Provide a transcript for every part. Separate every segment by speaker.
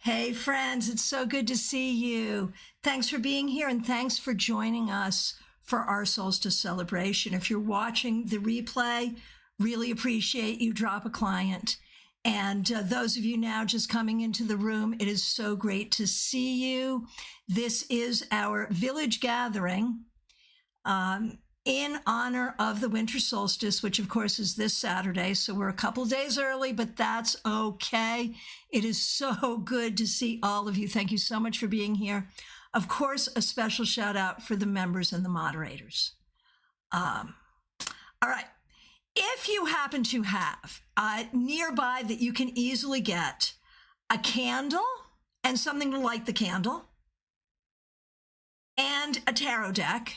Speaker 1: Hey, friends, it's so good to see you. Thanks for being here and thanks for joining us for our solstice celebration. If you're watching the replay, really appreciate you. Drop a client. And those of you now just coming into the room, it is so great to see you. This is our village gathering in honor of the winter solstice, which of course is this Saturday. So we're a couple days early, but that's okay. It is so good to see all of you. Thank you so much for being here. Of course, a special shout out for the members and the moderators. All right. If you happen to have nearby that you can easily get a candle and something to light the candle and a tarot deck,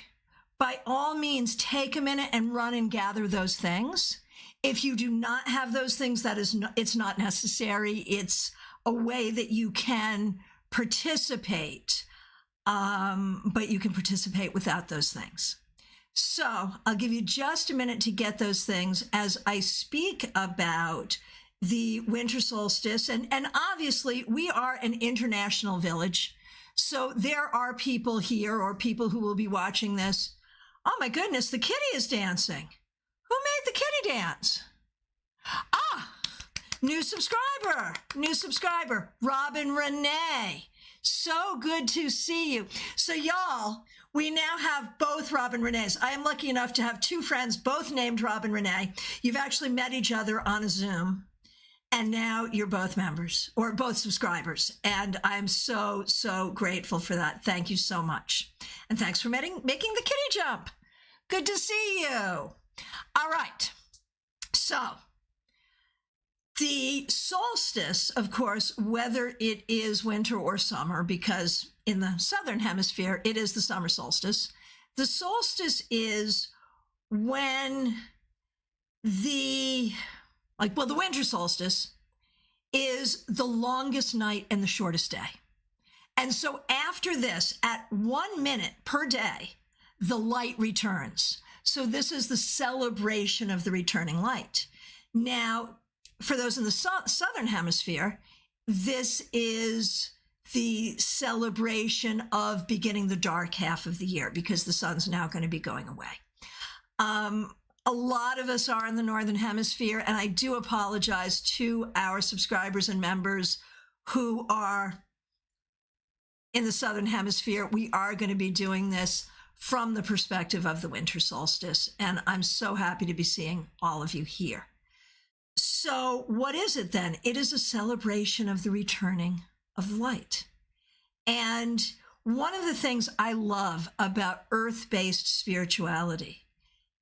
Speaker 1: by all means, take a minute and run and gather those things. If you do not have those things, it's not necessary. It's a way that you can participate, but you can participate without those things. So I'll give you just a minute to get those things as I speak about the winter solstice. And obviously, we are an international village. So there are people here or people who will be watching this. Oh my goodness, the kitty is dancing. Who made the kitty dance? New subscriber, Robin Renee. So good to see you. So y'all, we now have both Robin Renees. I am lucky enough to have two friends, both named Robin Renee. You've actually met each other on a Zoom. And now you're both members or both subscribers. And I'm so, so grateful for that. Thank you so much. And thanks for making the kitty jump. Good to see you. All right. So the solstice, of course, whether it is winter or summer, because in the southern hemisphere, it is the summer solstice. The solstice is when the winter solstice is the longest night and the shortest day. And so after this, at 1 minute per day, the light returns. So this is the celebration of the returning light. Now, for those in the southern hemisphere, this is the celebration of beginning the dark half of the year because the sun's now going to be going away. A lot of us are in the northern hemisphere, and I do apologize to our subscribers and members who are in the southern hemisphere. We are going to be doing this from the perspective of the winter solstice, and I'm so happy to be seeing all of you here. So what is it then? It is a celebration of the returning of light. And one of the things I love about earth-based spirituality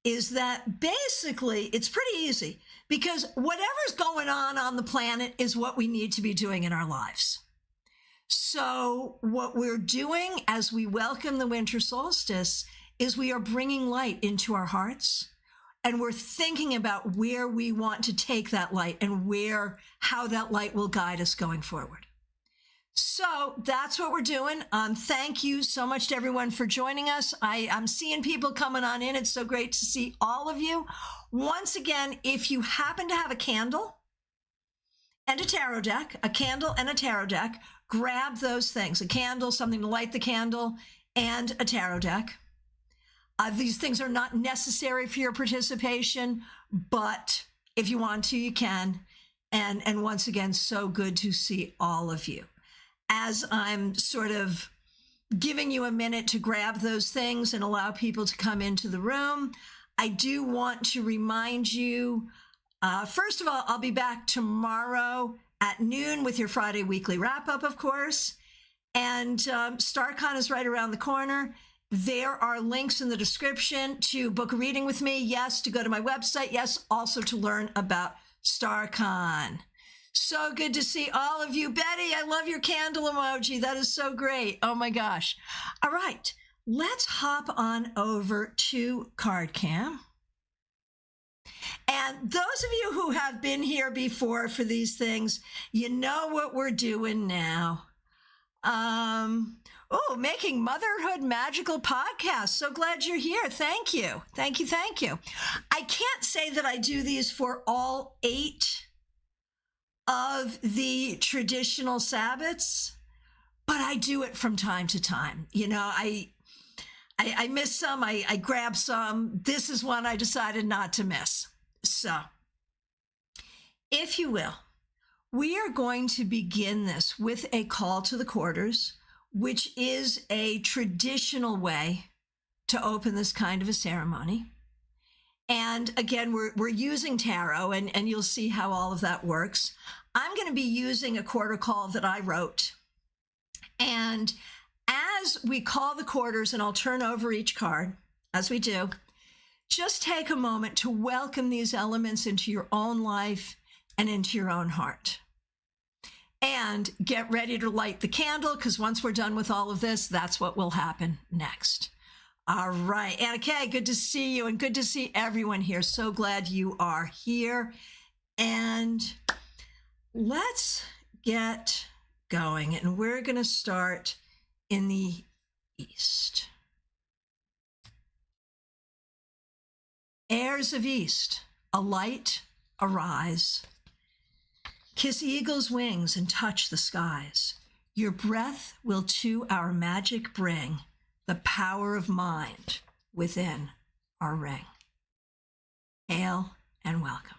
Speaker 1: is that basically it's pretty easy because whatever's going on the planet is what we need to be doing in our lives. So what we're doing as we welcome the winter solstice is we are bringing light into our hearts, and we're thinking about where we want to take that light and how that light will guide us going forward. So that's what we're doing. Thank you so much to everyone for joining us. I'm seeing people coming on in. It's so great to see all of you. Once again, if you happen to have a candle and a tarot deck, grab those things. A candle, something to light the candle, and a tarot deck. These things are not necessary for your participation, but if you want to, you can. And once again, so good to see all of you. As I'm sort of giving you a minute to grab those things and allow people to come into the room, I do want to remind you, first of all, I'll be back tomorrow at noon with your Friday weekly wrap-up, of course. And StaarCon is right around the corner. There are links in the description to book a reading with me. Yes, to go to my website. Yes, also to learn about StaarCon. So good to see all of you. Betty, I love your candle emoji. That is so great. Oh my gosh. All right, let's hop on over to CardCam. And those of you who have been here before for these things, you know what we're doing now. Making Motherhood Magical podcast. So glad you're here. Thank you. Thank you. Thank you. I can't say that I do these for all 8 of the traditional Sabbats, but I do it from time to time. You know, I miss some, I grab some. This is one I decided not to miss. So, if you will, we are going to begin this with a call to the quarters, which is a traditional way to open this kind of a ceremony. And again, we're using tarot, and you'll see how all of that works. I'm going to be using a quarter call that I wrote. And as we call the quarters, and I'll turn over each card, as we do, just take a moment to welcome these elements into your own life and into your own heart. And get ready to light the candle, because once we're done with all of this, that's what will happen next. All right, Anna Kay, good to see you, and good to see everyone here. So glad you are here. And let's get going. And we're going to start in the East. Heirs of East, a light, arise. Kiss eagle's wings and touch the skies. Your breath will to our magic bring the power of mind within our ring. Hail and welcome.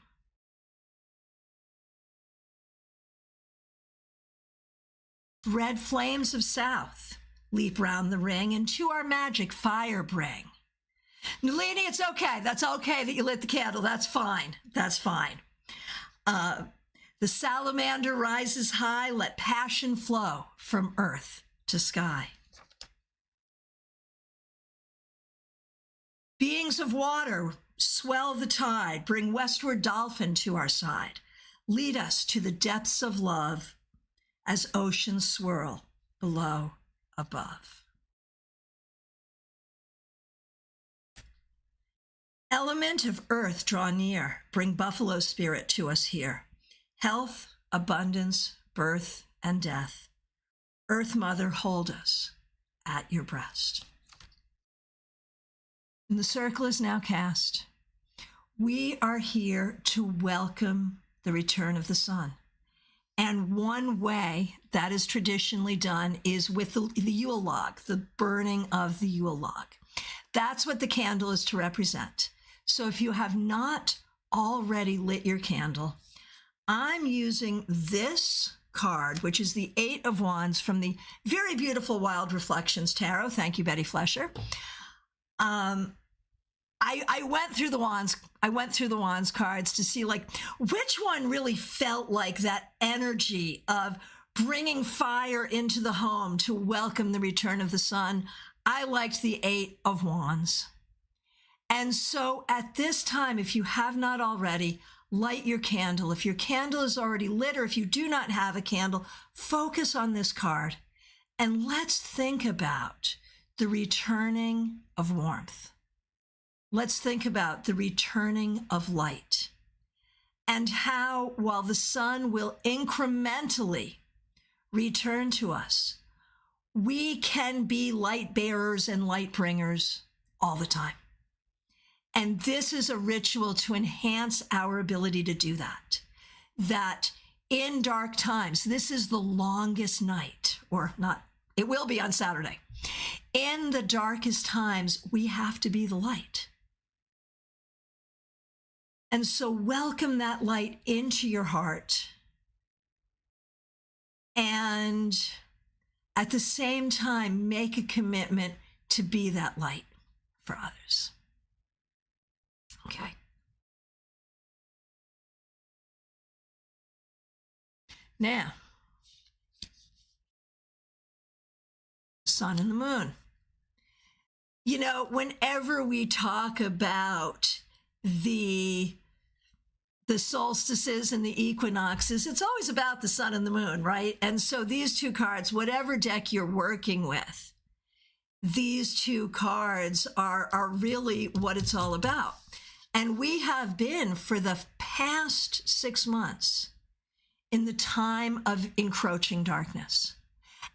Speaker 1: Red flames of south leap round the ring and to our magic fire bring. Nalini, it's okay. That's okay that you lit the candle. That's fine. That's fine. The salamander rises high. Let passion flow from earth to sky. Beings of water, swell the tide, bring westward dolphin to our side. Lead us to the depths of love as oceans swirl below, above. Element of earth, draw near, bring buffalo spirit to us here. Health, abundance, birth, and death. Earth Mother, hold us at your breast. And the circle is now cast. We are here to welcome the return of the sun. And one way that is traditionally done is with the Yule log, the burning of the Yule log. That's what the candle is to represent. So if you have not already lit your candle, I'm using this card, which is the Eight of Wands from the very beautiful Wild Reflections Tarot. Thank you, Betty Flesher. I went through the wands. I went through the wands cards to see like which one really felt like that energy of bringing fire into the home to welcome the return of the sun. I liked the Eight of Wands. And so at this time, if you have not already, light your candle. If your candle is already lit, or if you do not have a candle, focus on this card. And let's think about the returning of warmth. Let's think about the returning of light and how, while the sun will incrementally return to us, we can be light bearers and light bringers all the time. And this is a ritual to enhance our ability to do that. That in dark times, this is the longest night, or not, it will be on Saturday. In the darkest times, we have to be the light. And so welcome that light into your heart. And at the same time, make a commitment to be that light for others. Okay. Now, sun and the moon. You know, whenever we talk about the solstices and the equinoxes, it's always about the sun and the moon, right? And so these two cards, whatever deck you're working with, these two cards are really what it's all about. And we have been for the past 6 months in the time of encroaching darkness.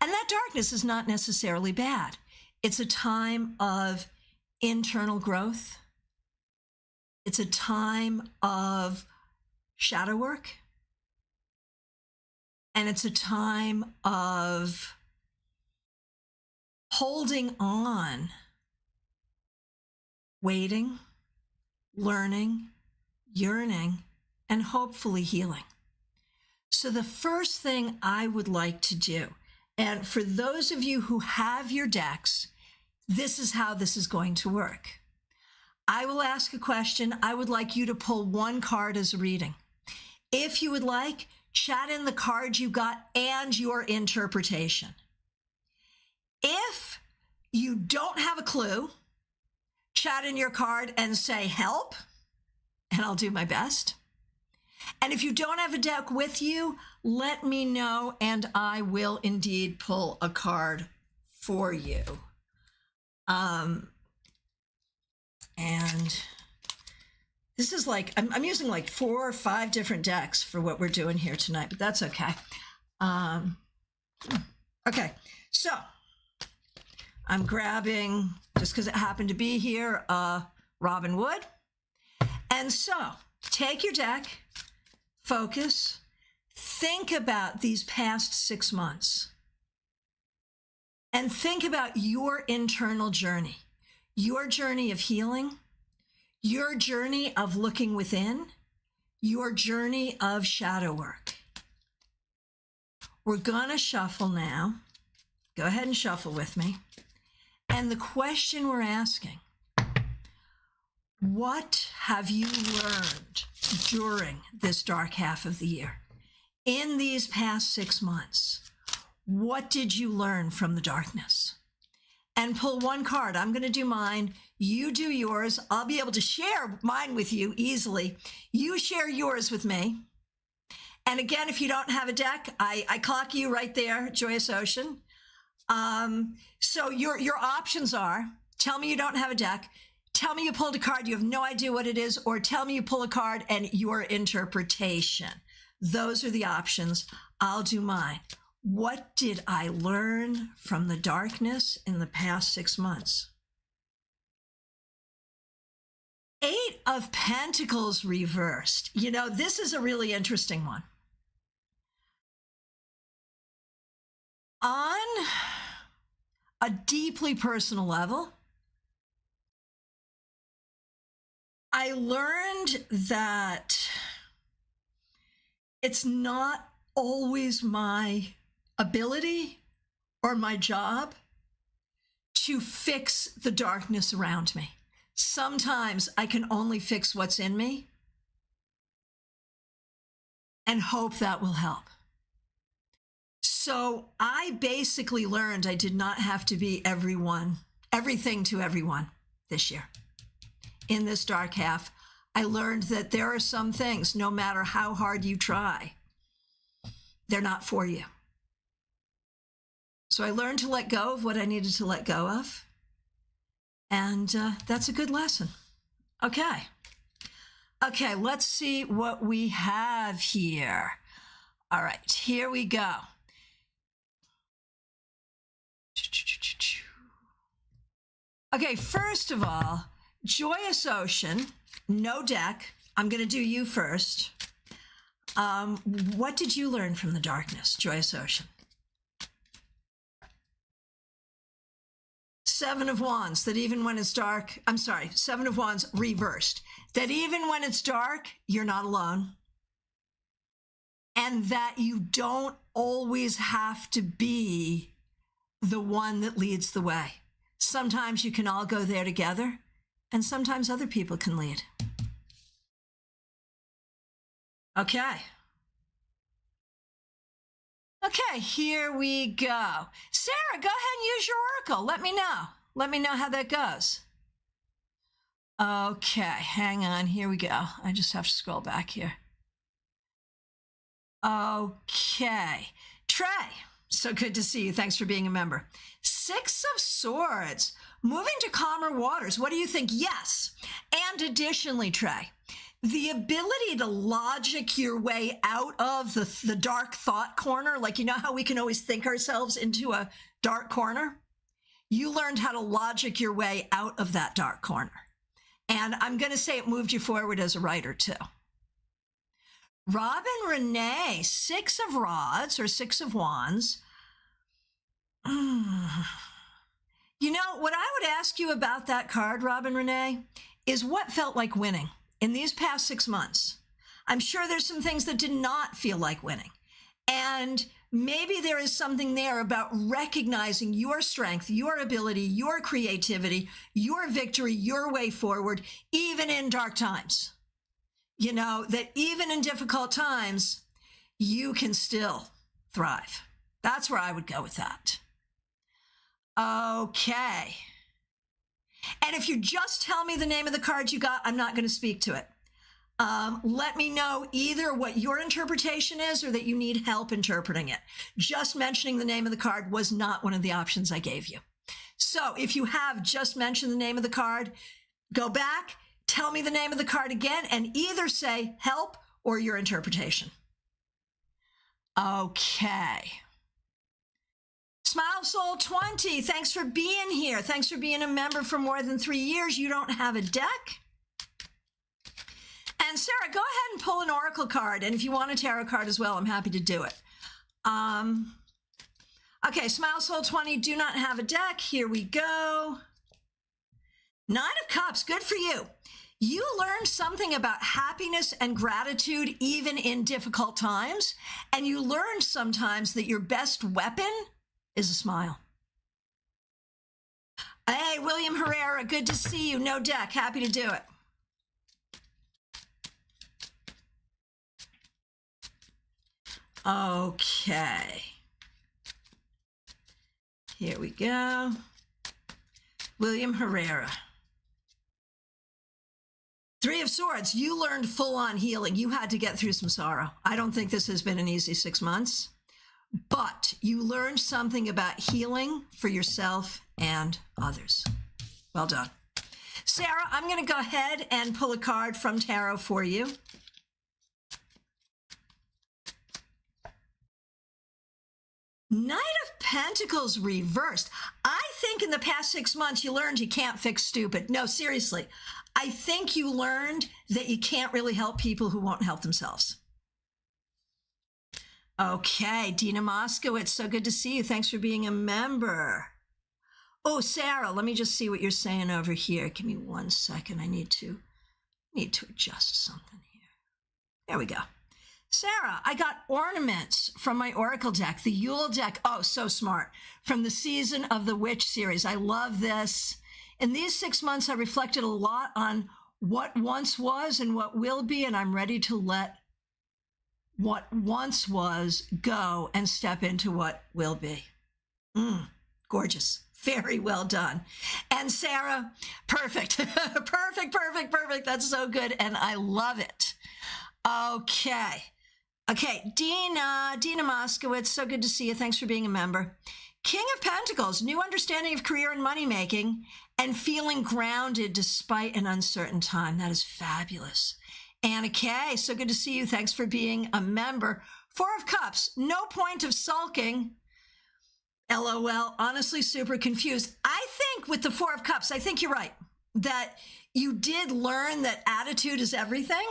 Speaker 1: And that darkness is not necessarily bad. It's a time of internal growth. It's a time of shadow work. And it's a time of holding on, waiting, learning, yearning, and hopefully healing. So the first thing I would like to do, and for those of you who have your decks, this is how this is going to work. I will ask a question. I would like you to pull one card as a reading. If you would like, chat in the card you got and your interpretation. If you don't have a clue, chat in your card and say help, and I'll do my best. And if you don't have a deck with you, let me know and I will indeed pull a card for you. And this is like, I'm using like 4 or 5 different decks for what we're doing here tonight, but that's okay. Okay, so I'm grabbing, just because it happened to be here, Robin Wood. And so take your deck, focus, think about these past 6 months, and think about your internal journey, your journey of healing, your journey of looking within, your journey of shadow work. We're gonna shuffle now. Go ahead and shuffle with me. And the question we're asking, what have you learned during this dark half of the year? In these past 6 months, what did you learn from the darkness? And pull one card. I'm going to do mine. You do yours. I'll be able to share mine with you easily. You share yours with me. And again, if you don't have a deck, I clock you right there, Joyous Ocean. So your options are, tell me you don't have a deck, tell me you pulled a card, you have no idea what it is, or tell me you pull a card and your interpretation. Those are the options. I'll do mine. What did I learn from the darkness in the past 6 months? 8 of Pentacles reversed. You know, this is a really interesting one. On a deeply personal level, I learned that it's not always my ability or my job to fix the darkness around me. Sometimes I can only fix what's in me and hope that will help. So I basically learned I did not have to be everything to everyone this year. In this dark half, I learned that there are some things, no matter how hard you try, they're not for you. So I learned to let go of what I needed to let go of. And that's a good lesson. Okay. Okay, let's see what we have here. All right, here we go. Okay, first of all, Joyous Ocean, no deck. I'm going to do you first. What did you learn from the darkness, Joyous Ocean? 7 of Wands, that even when it's dark, 7 of Wands reversed, that even when it's dark, you're not alone. And that you don't always have to be the one that leads the way. Sometimes you can all go there together, and sometimes other people can lead. Okay. Okay, here we go. Sarah, go ahead and use your oracle. Let me know. Let me know how that goes. Okay, hang on. Here we go. I just have to scroll back here. Okay. Trey, so good to see you. Thanks for being a member. 6 of Swords, moving to calmer waters. What do you think? Yes. And additionally, Trey, the ability to logic your way out of the dark thought corner, like, you know how we can always think ourselves into a dark corner? You learned how to logic your way out of that dark corner. And I'm going to say it moved you forward as a writer too. Robin Renee, 6 of rods or 6 of wands. You know, what I would ask you about that card, Robin Renee, is what felt like winning in these past 6 months. I'm sure there's some things that did not feel like winning. And maybe there is something there about recognizing your strength, your ability, your creativity, your victory, your way forward, even in dark times. You know, that even in difficult times, you can still thrive. That's where I would go with that. Okay. And if you just tell me the name of the card you got, I'm not going to speak to it. Let me know either what your interpretation is or that you need help interpreting it. Just mentioning the name of the card was not one of the options I gave you. So if you have just mentioned the name of the card, go back, tell me the name of the card again, and either say help or your interpretation. Okay. Smile Soul 20, thanks for being here. Thanks for being a member for more than 3 years. You don't have a deck. And Sarah, go ahead and pull an oracle card. And if you want a tarot card as well, I'm happy to do it. Okay, Smile Soul 20, do not have a deck. Here we go. 9 of Cups, good for you. You learned something about happiness and gratitude even in difficult times. And you learned sometimes that your best weapon is a smile. Hey, William Herrera, good to see you. No deck, happy to do it. Okay. Here we go. William Herrera. 3 of Swords, you learned full-on healing. You had to get through some sorrow. I don't think this has been an easy 6 months, but you learned something about healing for yourself and others. Well done. Sarah, I'm going to go ahead and pull a card from tarot for you. Knight of Pentacles reversed. I think in the past 6 months, you learned you can't fix stupid. No, seriously. I think you learned that you can't really help people who won't help themselves. Okay, Dina Moskowitz, so good to see you. Thanks for being a member. Oh, Sarah, let me just see what you're saying over here. Give me 1 second. I need to adjust something here. There we go. Sarah, I got ornaments from my Oracle deck, the Yule deck. Oh, so smart. From the Season of the Witch series. I love this. In these 6 months, I reflected a lot on what once was and what will be, and I'm ready to let what once was go and step into what will be. Gorgeous. Very well done. And Sarah, perfect. Perfect. That's so good, and I love it. Okay, Dina Moskowitz, so good to see you. Thanks for being a member. King of Pentacles, new understanding of career and money making and feeling grounded despite an uncertain time. That is fabulous. Anna Kay, so good to see you. Thanks for being a member. 4 of Cups, no point of sulking. LOL, honestly, super confused. I think with the 4 of Cups, I think you're right, that you did learn that attitude is everything.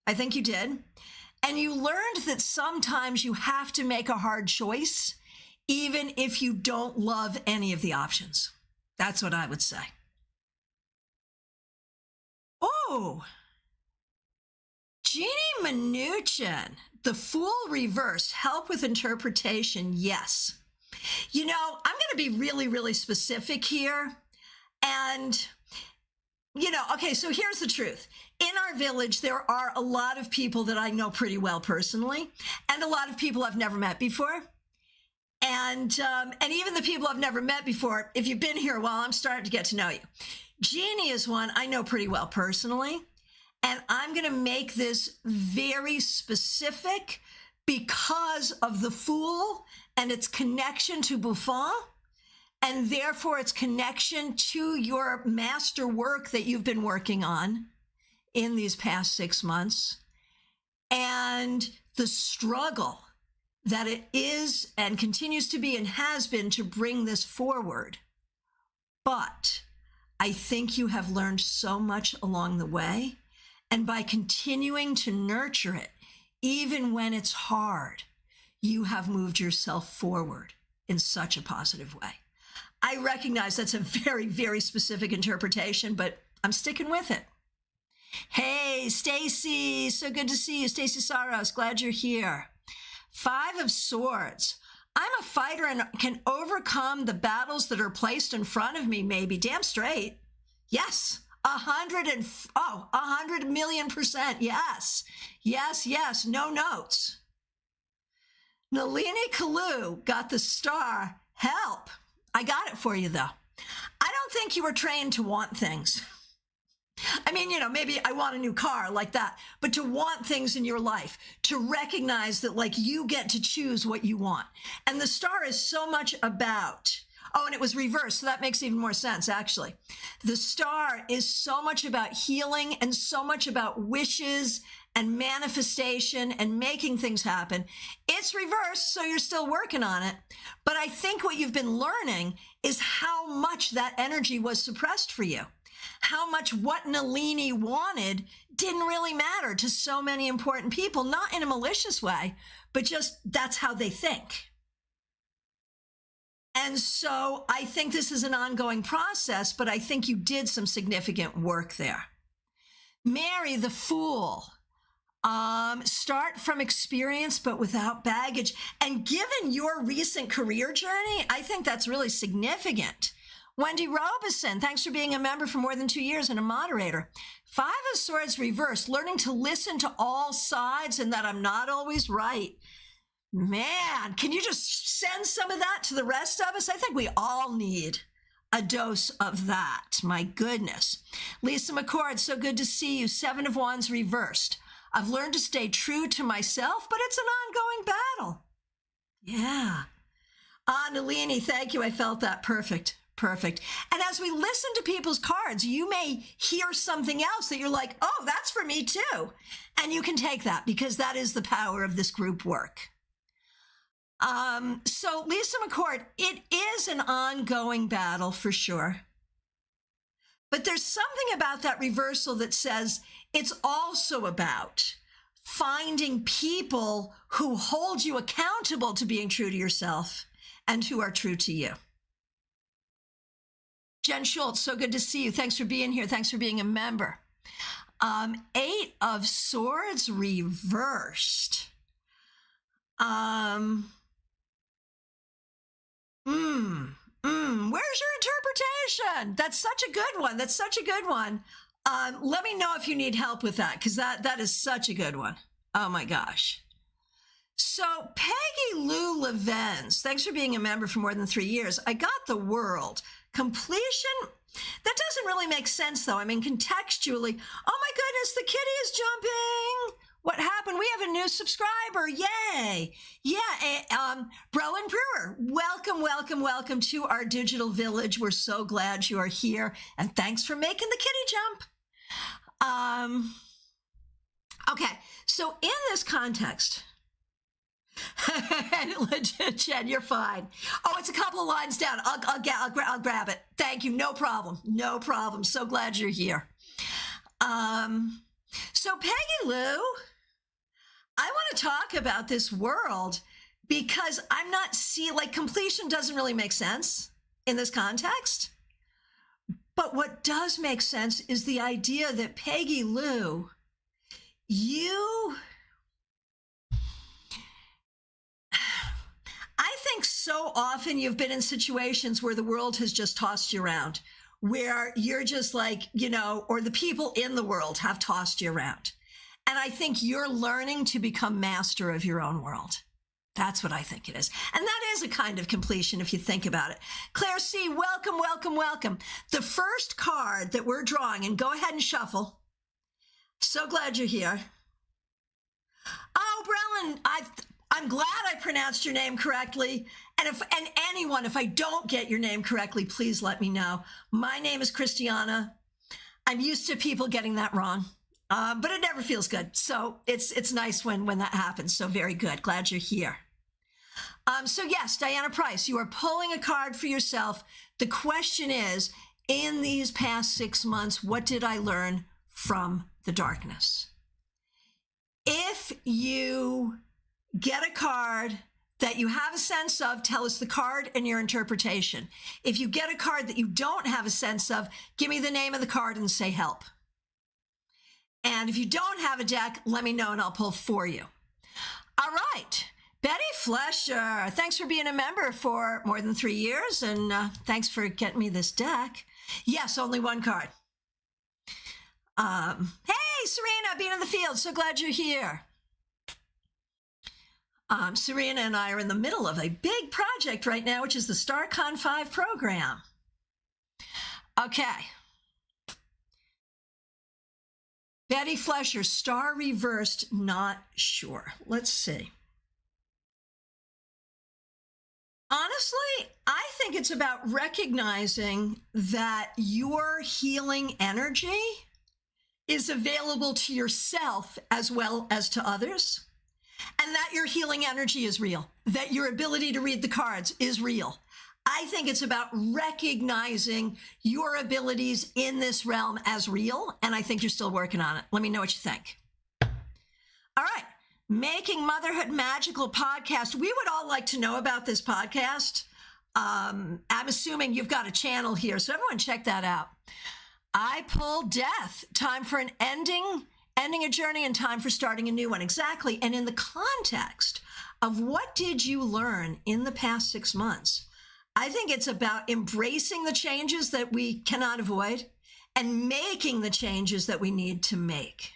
Speaker 1: I think you did. And you learned that sometimes you have to make a hard choice, even if you don't love any of the options. That's what I would say. Oh, Jeannie Mnuchin, the Fool reversed, help with interpretation, yes. You know, I'm going to be really, really specific here. And, you know, okay, so here's the truth. In our village, there are a lot of people that I know pretty well personally, and a lot of people I've never met before. And even the people I've never met before, if you've been here a while, I'm starting to get to know you. Jeannie is one I know pretty well personally, and I'm going to make this very specific because of the Fool and its connection to Buffon, and therefore its connection to your master work that you've been working on in these past 6 months, and the struggle that it is and continues to be and has been to bring this forward. But I think you have learned so much along the way, and by continuing to nurture it, even when it's hard, you have moved yourself forward in such a positive way. I recognize that's a very, very specific interpretation, but I'm sticking with it. Hey, Stacy, so good to see you. Stacy Saros, glad you're here. 5 of Swords. I'm a fighter and can overcome the battles that are placed in front of me, maybe. Damn straight. Yes. 100,000,000%. Yes. Yes, yes. No notes. Nalini Kalu got the star. Help. I got it for you, though. I don't think you were trained to want things. I mean, maybe I want a new car like that, but to want things in your life, to recognize that like you get to choose what you want. And the star is so much about, and it was reversed. So that makes even more sense, actually. The star is so much about healing and so much about wishes and manifestation and making things happen. It's reversed, so you're still working on it. But I think what you've been learning is how much that energy was suppressed for you. How much what Nalini wanted didn't really matter to so many important people, not in a malicious way, but just that's how they think. And so I think this is an ongoing process, but I think you did some significant work there. Mary the Fool. Start from experience, but without baggage. And given your recent career journey, I think that's really significant. Wendy Robeson, thanks for being a member for more than 2 years and a moderator. 5 of Swords reversed, learning to listen to all sides and that I'm not always right. Man, can you just send some of that to the rest of us? I think we all need a dose of that. My goodness. Lisa McCord, so good to see you. 7 of Wands reversed. I've learned to stay true to myself, but it's an ongoing battle. Yeah. Nalini, thank you. I felt that. Perfect. Perfect. And as we listen to people's cards, you may hear something else that you're like, oh, that's for me too. And you can take that because that is the power of this group work. So Lisa McCord, it is an ongoing battle for sure. But there's something about that reversal that says it's also about finding people who hold you accountable to being true to yourself and who are true to you. Jen Schultz, so good to see you. Thanks for being here. Thanks for being a member. 8 of Swords reversed. Where's your interpretation? That's such a good one. That's such a good one. Let me know if you need help with that, because that is such a good one. Oh my gosh. So Peggy Lou Levens, thanks for being a member for more than 3 years. I got the world. Completion, that doesn't really make sense though. I mean, contextually, oh my goodness, the kitty is jumping. What happened? We have a new subscriber. Yay. Yeah. Browen Brewer, welcome, welcome, welcome to our digital village. We're so glad you are here. And thanks for making the kitty jump. Okay. So in this context, legit, Jen, you're fine. Oh, it's a couple of lines down. I'll grab it. Thank you. No problem. No problem. So glad you're here. So Peggy Lou, I want to talk about this world because I'm not completion doesn't really make sense in this context. But what does make sense is the idea that Peggy Lou, I think so often you've been in situations where the world has just tossed you around, where you're just like, or the people in the world have tossed you around. And I think you're learning to become master of your own world. That's what I think it is. And that is a kind of completion if you think about it. Claire C., welcome, welcome, welcome. The first card that we're drawing, and go ahead and shuffle. So glad you're here. Oh, Brelin, I'm glad I pronounced your name correctly. And if I don't get your name correctly, please let me know. My name is Christiana. I'm used to people getting that wrong, but it never feels good. So it's nice when that happens. So very good. Glad you're here. So yes, Diana Price, you are pulling a card for yourself. The question is, in these past 6 months, what did I learn from the darkness? If if you get a card that you have a sense of, tell us the card and your interpretation. If you get a card that you don't have a sense of, give me the name of the card and say help. And if you don't have a deck, let me know and I'll pull for you. All right. Betty Flesher, thanks for being a member for more than 3 years, and thanks for getting me this deck. Yes, only one card. Hey, Serena, being in the field, so glad you're here. Serena and I are in the middle of a big project right now, which is the StaarCon 5 program. Okay. Betty Flesher, star reversed, not sure. Let's see. Honestly, I think it's about recognizing that your healing energy is available to yourself as well as to others, and that your healing energy is real, that your ability to read the cards is real. I think it's about recognizing your abilities in this realm as real, and I think you're still working on it. Let me know what you think. All right. Making Motherhood Magical podcast. We would all like to know about this podcast. I'm assuming you've got a channel here, so everyone check that out. I pull death. Time for an ending a journey and time for starting a new one. Exactly. And in the context of what did you learn in the past 6 months, I think it's about embracing the changes that we cannot avoid and making the changes that we need to make.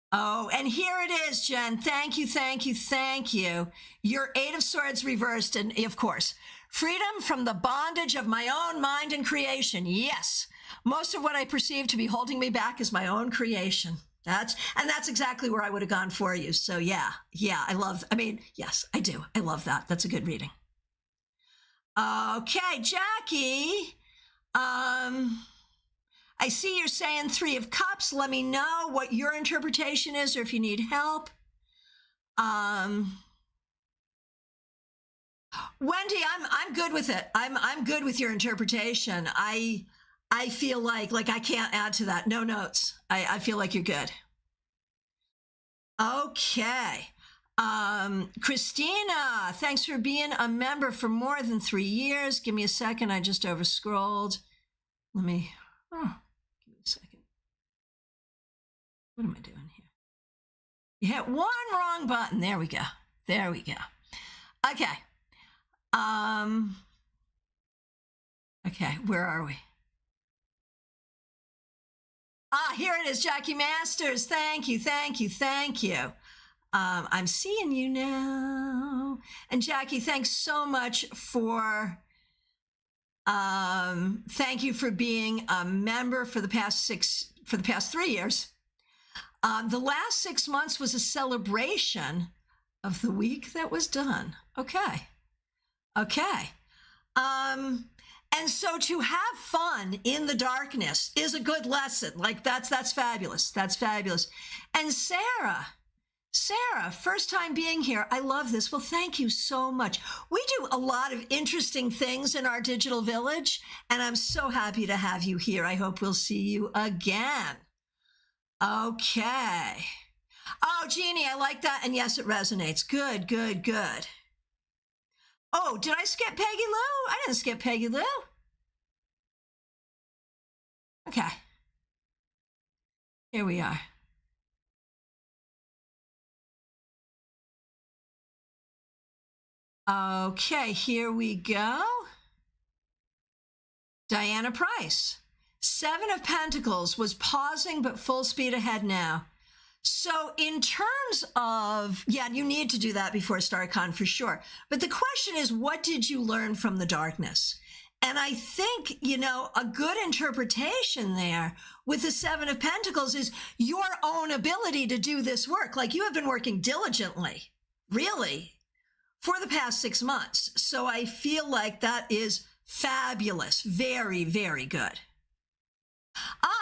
Speaker 1: Oh, and here it is, Jen. Thank you, thank you, thank you. Your 8 of Swords reversed, and of course, freedom from the bondage of my own mind and creation. Yes, most of what I perceive to be holding me back is my own creation. That's exactly where I would have gone for you. So yes, I do. I love that. That's a good reading. Okay, Jackie. I see you're saying 3 of Cups. Let me know what your interpretation is or if you need help. Wendy, I'm good with it. I'm good with your interpretation. I feel like I can't add to that. No notes. I feel like you're good. Okay. Christina, thanks for being a member for more than 3 years. Give me a second. I just overscrolled. Give me a second. What am I doing here? You hit one wrong button. There we go. There we go. Okay. Okay, where are we? Here it is, Jackie Masters. Thank you, thank you, thank you. I'm seeing you now. And Jackie, thanks so much for, thank you for being a member for the past 3 years. The last 6 months was a celebration of the week that was done. Okay. Okay. And so to have fun in the darkness is a good lesson. Like that's fabulous. That's fabulous. And Sarah, first time being here. I love this. Well, thank you so much. We do a lot of interesting things in our digital village, and I'm so happy to have you here. I hope we'll see you again. Okay. Oh, Jeannie, I like that. And yes, it resonates. Good, good, good. Oh, did I skip Peggy Lou? I didn't skip Peggy Lou. Okay. Here we are. Okay, here we go. Diana Price. 7 of Pentacles was pausing, but full speed ahead now. So in terms of, yeah, you need to do that before StaarCon for sure. But the question is, what did you learn from the darkness? And I think, a good interpretation there with the 7 of Pentacles is your own ability to do this work. Like you have been working diligently, really, for the past 6 months. So I feel like that is fabulous. Very, very good.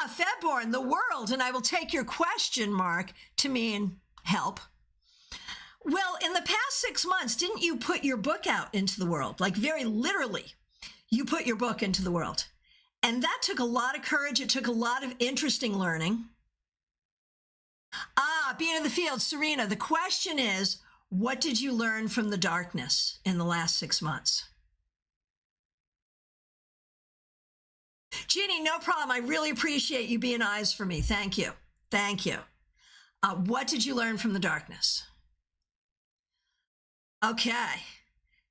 Speaker 1: Febborn, the world, and I will take your question mark to mean help. Well, in the past 6 months, didn't you put your book out into the world? Like very literally, you put your book into the world. And that took a lot of courage. It took a lot of interesting learning. Being in the field, Serena, the question is, what did you learn from the darkness in the last 6 months? Jeannie, no problem. I really appreciate you being eyes for me. Thank you. Thank you. What did you learn from the darkness? Okay.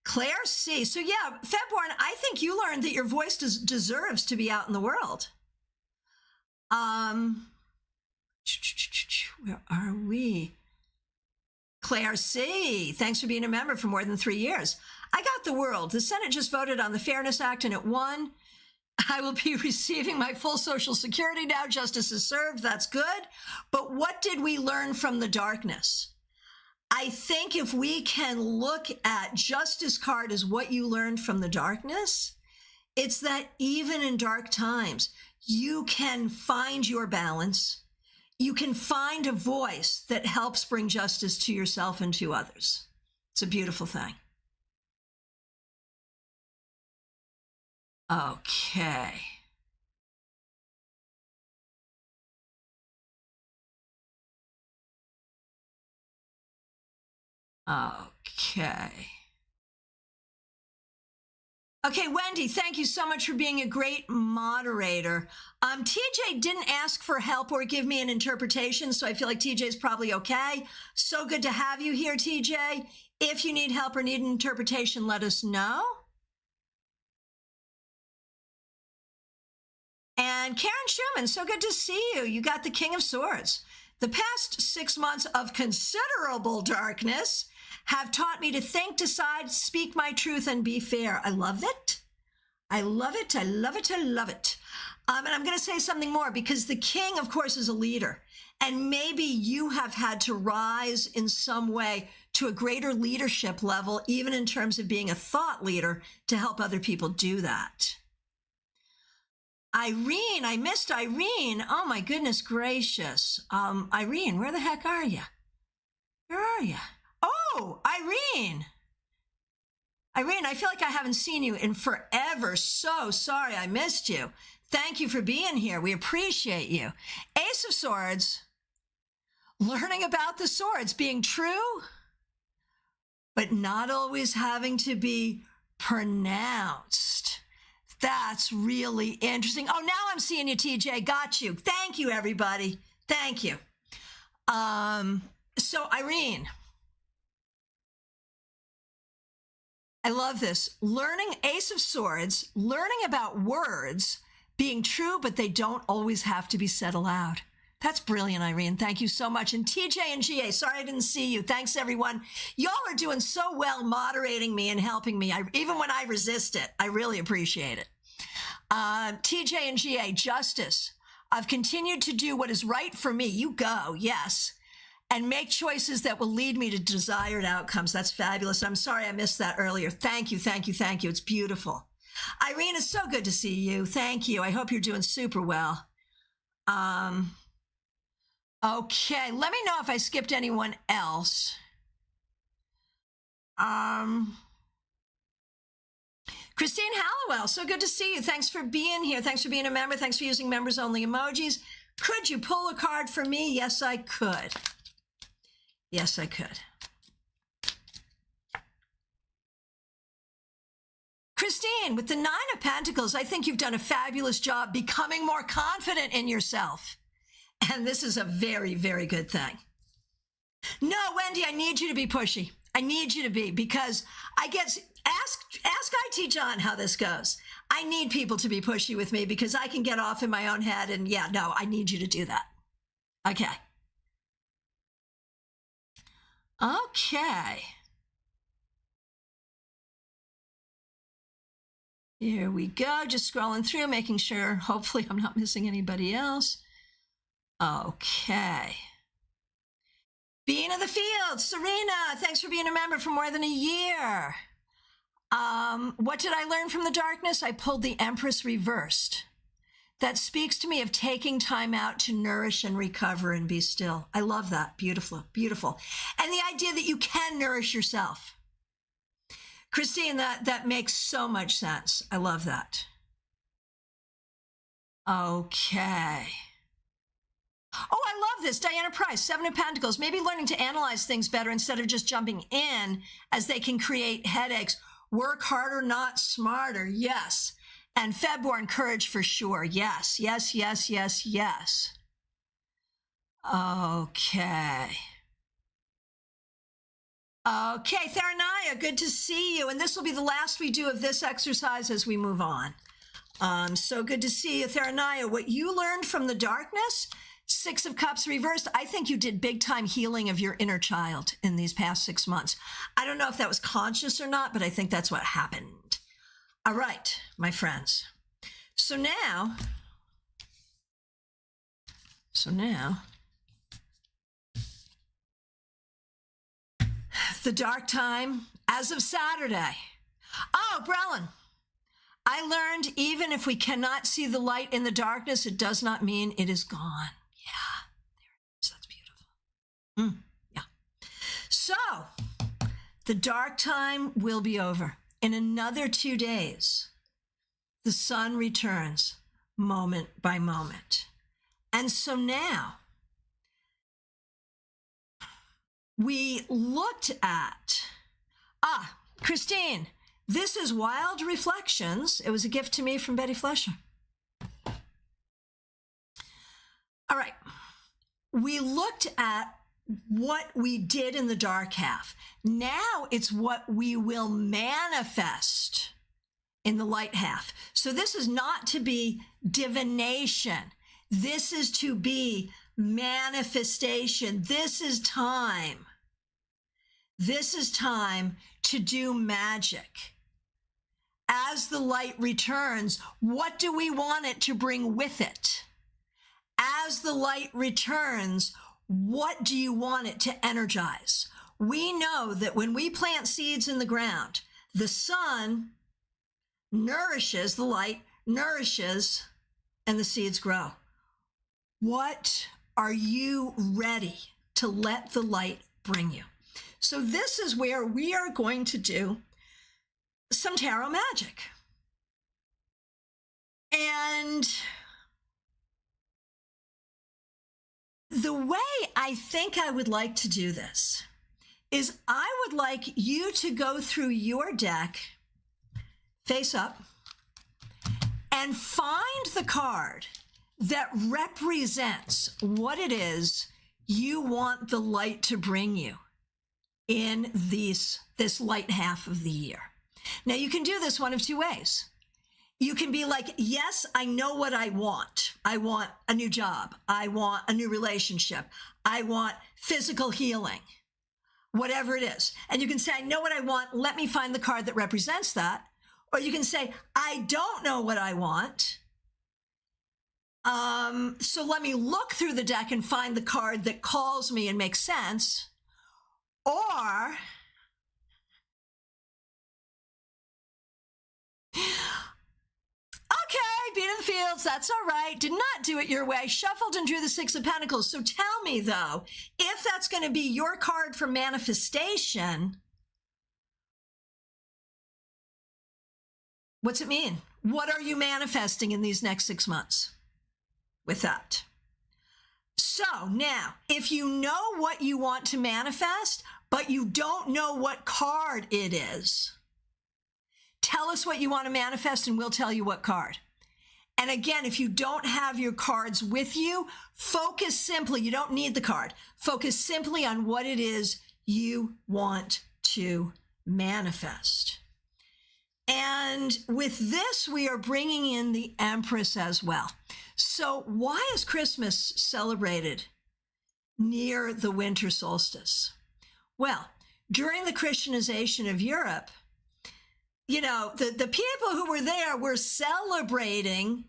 Speaker 1: Claire C. So yeah, Febborn, I think you learned that your voice deserves to be out in the world. Where are we? Claire C. Thanks for being a member for more than 3 years. I got the world. The Senate just voted on the Fairness Act and it won. I will be receiving my full Social Security now. Justice is served. That's good. But what did we learn from the darkness? I think if we can look at Justice card as what you learned from the darkness, it's that even in dark times, you can find your balance. You can find a voice that helps bring justice to yourself and to others. It's a beautiful thing. Okay. Okay. Okay, Wendy, thank you so much for being a great moderator. TJ didn't ask for help or give me an interpretation, so I feel like TJ's probably okay. So good to have you here, TJ. If you need help or need an interpretation, let us know. And Karen Schumann, so good to see you. You got the King of Swords. The past 6 months of considerable darkness have taught me to think, decide, speak my truth, and be fair. I love it. I love it. I love it. I love it. And I'm going to say something more because the king, of course, is a leader. And maybe you have had to rise in some way to a greater leadership level, even in terms of being a thought leader to help other people do that. Irene, I missed Irene. Oh, my goodness gracious. Irene, where the heck are you? Where are you? Oh, Irene. Irene, I feel like I haven't seen you in forever. So sorry I missed you. Thank you for being here. We appreciate you. Ace of Swords, learning about the swords, being true, but not always having to be pronounced. That's really interesting. Oh, now I'm seeing you, TJ. Got you. Thank you, everybody. Thank you. So, Irene, I love this. Learning Ace of Swords, learning about words being true, but they don't always have to be said aloud. That's brilliant, Irene. Thank you so much. And TJ and GA, sorry I didn't see you. Thanks, everyone. Y'all are doing so well moderating me and helping me. Even when I resist it, I really appreciate it. TJ and GA, justice. I've continued to do what is right for me. You go, yes. And make choices that will lead me to desired outcomes. That's fabulous. I'm sorry I missed that earlier. Thank you, thank you, thank you. It's beautiful. Irene, it's so good to see you. Thank you. I hope you're doing super well. Okay, let me know if I skipped anyone else. Christine Hallowell, so good to see you. Thanks for being here. Thanks for being a member. Thanks for using members-only emojis. Could you pull a card for me? Yes, I could. Yes, I could. Christine, with the 9 of Pentacles, I think you've done a fabulous job becoming more confident in yourself. And this is a very, very good thing. No, Wendy, I need you to be pushy. I need you to be, because I get, ask IT John how this goes. I need people to be pushy with me because I can get off in my own head. And yeah, no, I need you to do that. Okay. Okay. Here we go. Just scrolling through, making sure, hopefully I'm not missing anybody else. Okay. Being in the field, Serena, thanks for being a member for more than a year. What did I learn from the darkness? I pulled the Empress reversed. That speaks to me of taking time out to nourish and recover and be still. I love that. Beautiful, beautiful. And the idea that you can nourish yourself. Christine, that makes so much sense. I love that. Okay. Oh, I love this. Diana Price, Seven of Pentacles. Maybe learning to analyze things better instead of just jumping in, as they can create headaches. Work harder, not smarter. Yes. And Febborn, courage for sure. Yes, yes, yes, yes, yes. Okay. Okay, Theranaya, good to see you. And this will be the last we do of this exercise as we move on. So good to see you, Theranaya. What you learned from the darkness, Six of Cups reversed, I think you did big time healing of your inner child in these past 6 months. I don't know if that was conscious or not, but I think that's what happened. All right, my friends. So now, the dark time as of Saturday. Oh, Brelin, I learned even if we cannot see the light in the darkness, it does not mean it is gone. Yeah, there it is. That's beautiful. Yeah. So the dark time will be over. In another 2 days, the sun returns moment by moment. And so now we looked at, Christine, this is Wild Reflections. It was a gift to me from Betty Flesher. All right. We looked at what we did in the dark half. Now it's what we will manifest in the light half. So this is not to be divination. This is to be manifestation. This is time. This is time to do magic. As the light returns, what do we want it to bring with it? As the light returns, what do you want it to energize? We know that when we plant seeds in the ground, the sun nourishes, the light nourishes, and the seeds grow. What are you ready to let the light bring you? So this is where we are going to do some tarot magic. And the way I think I would like to do this is I would like you to go through your deck face up and find the card that represents what it is you want the light to bring you in this light half of the year. Now, you can do this one of two ways. You can be like, yes, I know what I want. I want a new job. I want a new relationship. I want physical healing, whatever it is. And you can say, I know what I want. Let me find the card that represents that. Or you can say, I don't know what I want. So let me look through the deck and find the card that calls me and makes sense. Or okay, beat in the fields, that's all right. Did not do it your way. Shuffled and drew the Six of Pentacles. So tell me, though, if that's going to be your card for manifestation, what's it mean? What are you manifesting in these next 6 months with that? So now, if you know what you want to manifest, but you don't know what card it is, tell us what you want to manifest and we'll tell you what card. And again, if you don't have your cards with you, focus simply, you don't need the card, focus simply on what it is you want to manifest. And with this, we are bringing in the Empress as well. So why is Christmas celebrated near the winter solstice? Well, during the Christianization of Europe, you know, the people who were there were celebrating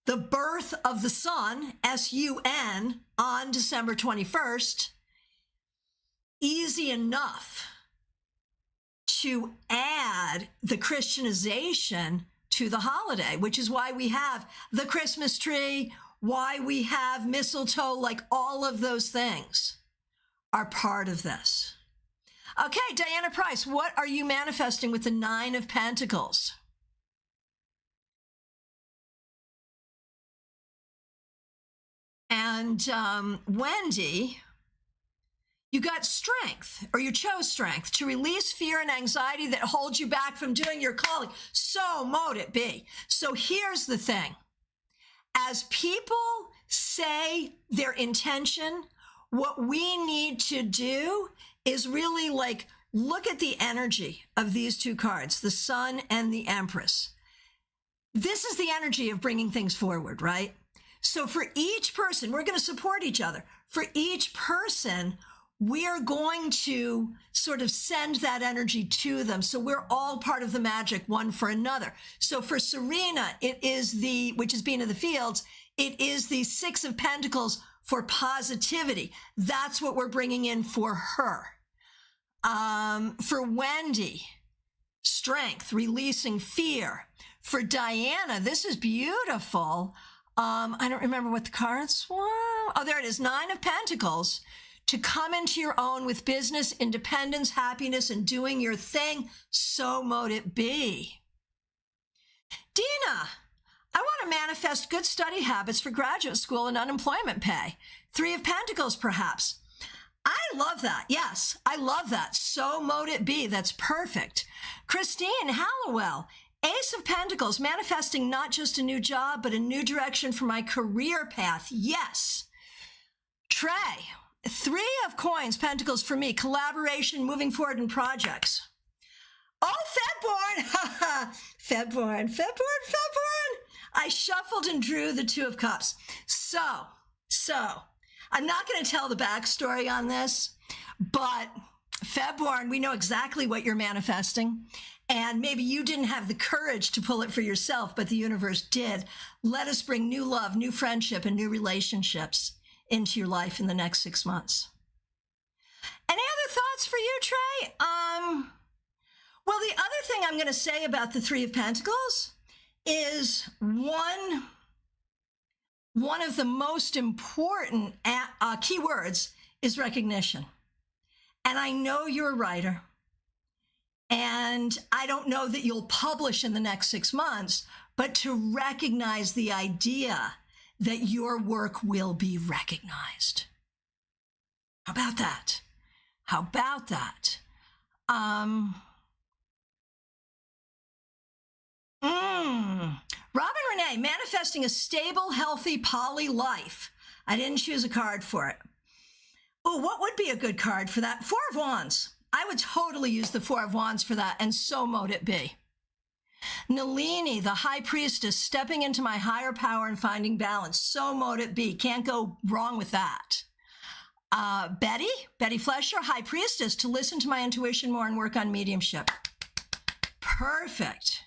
Speaker 1: the birth of the sun, S-U-N, on December 21st. Easy enough to add the Christianization to the holiday, which is why we have the Christmas tree, why we have mistletoe, like all of those things are part of this. Okay, Diana Price, what are you manifesting with the Nine of Pentacles? And Wendy, you got strength, or you chose strength to release fear and anxiety that holds you back from doing your calling. So mote it be. So here's the thing. As people say their intention, what we need to do is really like look at the energy of these two cards, the Sun and the Empress. This is the energy of bringing things forward, right? So for each person, we're going to support each other. For each person, we're going to sort of send that energy to them. So we're all part of the magic, one for another. So for Serena, it is which is Being of the Fields, it is the Six of Pentacles for positivity. That's what we're bringing in for her. For Wendy, strength, releasing fear. For Diana, this is beautiful. I don't remember what the cards were. Oh, there it is. 9 of Pentacles. To come into your own with business, independence, happiness, and doing your thing. So mote it be. Dina, I want to manifest good study habits for graduate school and unemployment pay. 3 of Pentacles, perhaps. I love that. Yes, I love that. So mote it be. That's perfect. Christine Hallowell, Ace of Pentacles, manifesting not just a new job, but a new direction for my career path. Yes. Trey, 3 of Coins, Pentacles for me, collaboration, moving forward in projects. Oh, Febborn. Febborn. I shuffled and drew the 2 of Cups. So, I'm not going to tell the backstory on this, but Febborn, we know exactly what you're manifesting. And maybe you didn't have the courage to pull it for yourself, but the universe did. Let us bring new love, new friendship, and new relationships into your life in the next 6 months. Any other thoughts for you, Trey? Well, the other thing I'm going to say about the 3 of Pentacles is one of the most important keywords is recognition. And I know you're a writer, and I don't know that you'll publish in the next 6 months, but to recognize the idea that your work will be recognized. How about that? Robin Renee, manifesting a stable, healthy, poly life. I didn't choose a card for it. Oh, what would be a good card for that? 4 of Wands. I would totally use the 4 of Wands for that, and so mote it be. Nalini, the High Priestess, stepping into my higher power and finding balance. So mote it be. Can't go wrong with that. Betty Flesher, High Priestess, to listen to my intuition more and work on mediumship. Perfect.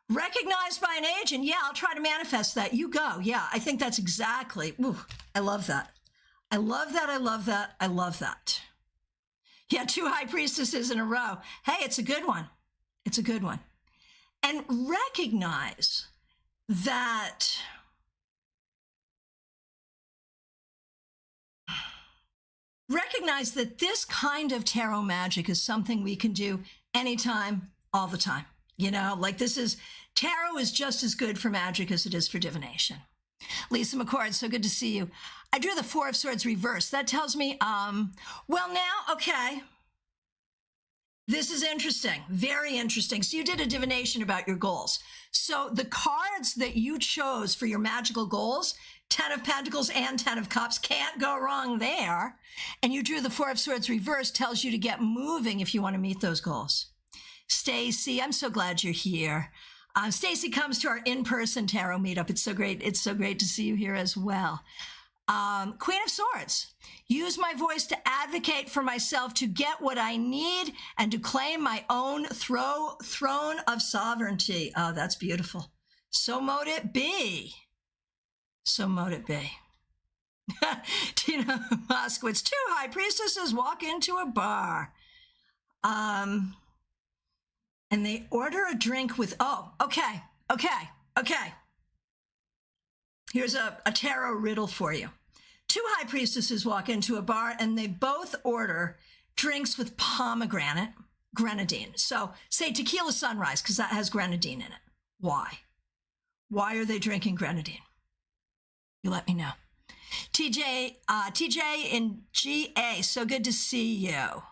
Speaker 1: Recognized by an agent. Yeah, I'll try to manifest that. You go. Yeah, I think that's exactly. Ooh, I love that. I love that. Yeah, 2 High Priestesses in a row. Hey, it's a good one. And recognize that this kind of tarot magic is something we can do anytime, all the time. You know, like tarot is just as good for magic as it is for divination. Lisa McCord, so good to see you. I drew the 4 of Swords reversed. That tells me, well now, okay. This is interesting, very interesting. So you did a divination about your goals. So the cards that you chose for your magical goals, 10 of Pentacles and 10 of Cups, can't go wrong there. And you drew the 4 of Swords reversed, tells you to get moving if you want to meet those goals. Stacy, I'm so glad you're here. Stacy comes to our in-person tarot meetup. It's so great. It's so great to see you here as well. Queen of Swords, use my voice to advocate for myself, to get what I need, and to claim my own throne of sovereignty. Oh, that's beautiful. So mote it be. Tina Moskowitz, 2 High Priestesses walk into a bar. And they order a drink with, okay. Here's a tarot riddle for you. 2 High Priestesses walk into a bar and they both order drinks with grenadine. So say tequila sunrise, because that has grenadine in it. Why? Why are they drinking grenadine? You let me know. TJ and GA, so good to see you.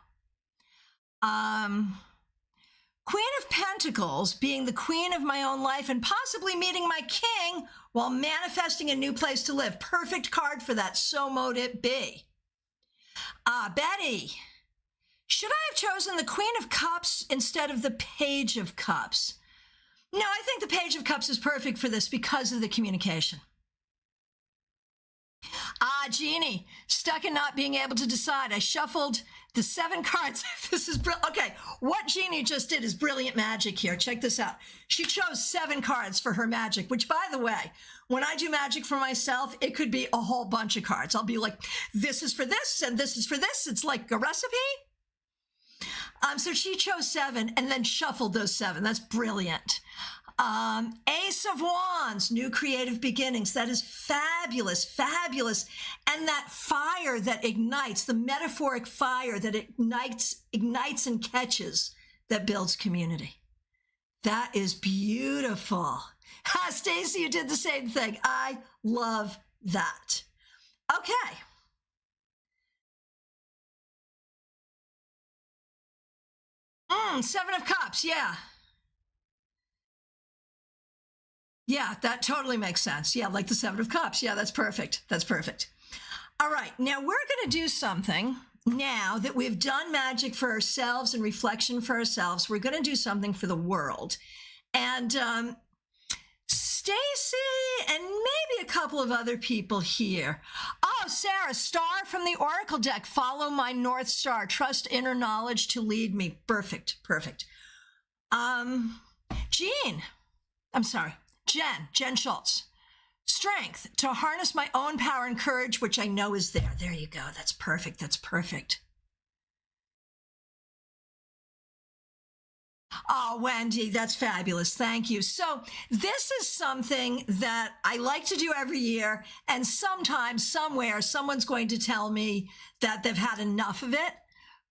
Speaker 1: Queen of Pentacles, being the queen of my own life and possibly meeting my king while manifesting a new place to live. Perfect card for that, so mote it be. Betty, should I have chosen the Queen of Cups instead of the Page of Cups? No, I think the Page of Cups is perfect for this because of the communication. Jeannie, stuck in not being able to decide. I shuffled the 7 cards. This is brilliant. Okay, what Jeannie just did is brilliant magic here. Check this out. She chose 7 cards for her magic, which, by the way, when I do magic for myself, it could be a whole bunch of cards. I'll be like, this is for this, and this is for this. It's like a recipe. So she chose 7 and then shuffled those 7. That's brilliant. Ace of Wands, new creative beginnings. That is fabulous, fabulous. And that fire that ignites, the metaphoric fire that ignites and catches, that builds community. That is beautiful. Stacy, you did the same thing. I love that. Okay. Seven of Cups, yeah. Yeah, that totally makes sense. Yeah, like the 7 of Cups. Yeah, that's perfect. That's perfect. All right, now we're going to do something. Now that we've done magic for ourselves and reflection for ourselves, we're going to do something for the world. And Stacy and maybe a couple of other people here. Oh, Sarah, star from the Oracle deck. Follow my North Star. Trust inner knowledge to lead me. Perfect, perfect. Jean, I'm sorry. Jen Schultz. Strength, to harness my own power and courage, which I know is there. There you go. That's perfect. That's perfect. Oh, Wendy, that's fabulous. Thank you. So this is something that I like to do every year. And sometimes, somewhere, someone's going to tell me that they've had enough of it.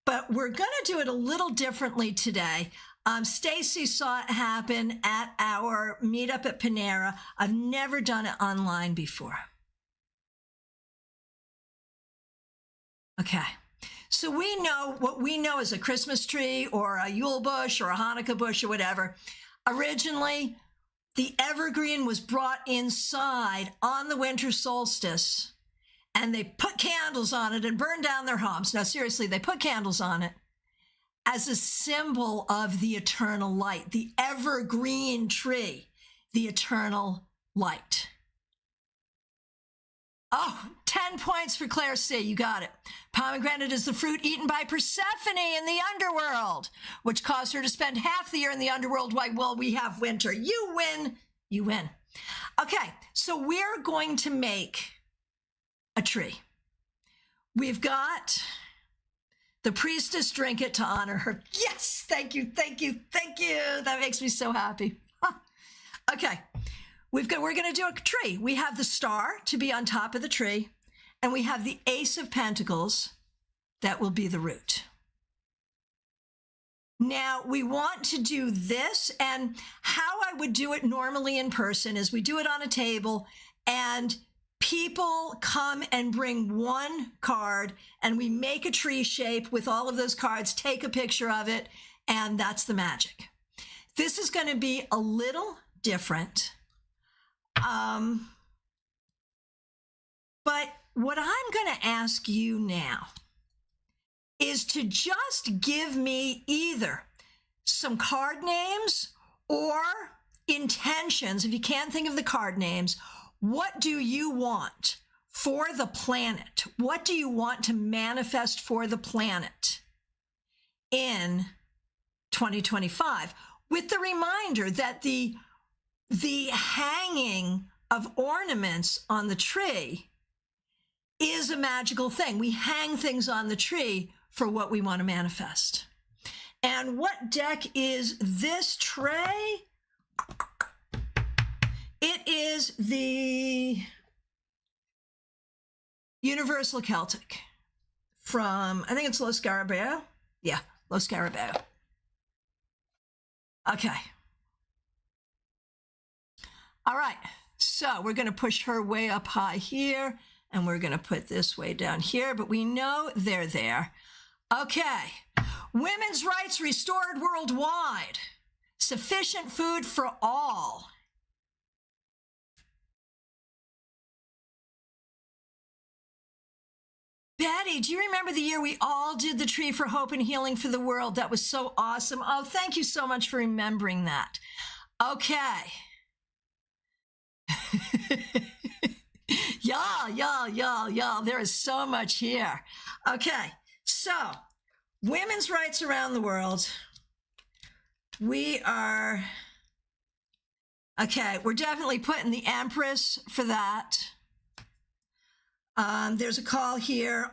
Speaker 1: But we're going to do it a little differently today. Stacy saw it happen at our meetup at Panera. I've never done it online before. Okay. So we know what we know is a Christmas tree or a Yule bush or a Hanukkah bush or whatever. Originally, the evergreen was brought inside on the winter solstice, and they put candles on it and burned down their homes. Now, seriously, they put candles on it as a symbol of the eternal light, the evergreen tree, the eternal light. Oh, 10 points for Claire C. You got it. Pomegranate is the fruit eaten by Persephone in the underworld, which caused her to spend half the year in the underworld while we have winter. You win. You win. Okay, so we're going to make a tree. We've got the priestess drink it to honor her. Yes, thank you, thank you, thank you. That makes me so happy. Okay, we're going to do a tree. We have the star to be on top of the tree, and we have the Ace of Pentacles that will be the root. Now, we want to do this, and how I would do it normally in person is we do it on a table, and people come and bring one card, and we make a tree shape with all of those cards, take a picture of it, and that's the magic. This is going to be a little different. But what I'm going to ask you now is to just give me either some card names or intentions. If you can't think of the card names, what do you want for the planet? What do you want to manifest for the planet in 2025? With the reminder that the hanging of ornaments on the tree is a magical thing. We hang things on the tree for what we want to manifest. And what deck is this tray? It is the Universal Celtic from, I think it's Los Scarabeo. Yeah, Los Scarabeo. Okay. All right, so we're going to push her way up high here And we're going to put this way down here, but we know they're there. Okay. Women's rights restored worldwide. Sufficient food for all. Betty, do you remember the year we all did the Tree for Hope and Healing for the World? That was so awesome. Oh, thank you so much for remembering that. Okay. Y'all. There is so much here. Okay, so women's rights around the world. We are, okay, we're definitely putting the Empress for that. There's a call here.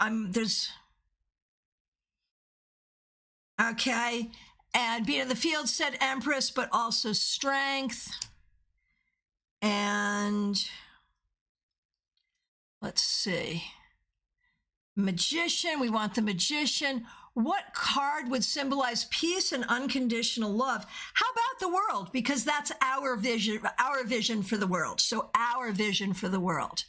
Speaker 1: Okay, and Beat of the Field said Empress, but also Strength. And let's see. Magician, we want the Magician. What card would symbolize peace and unconditional love? How about the world? Because that's our vision for the world. So our vision for the world.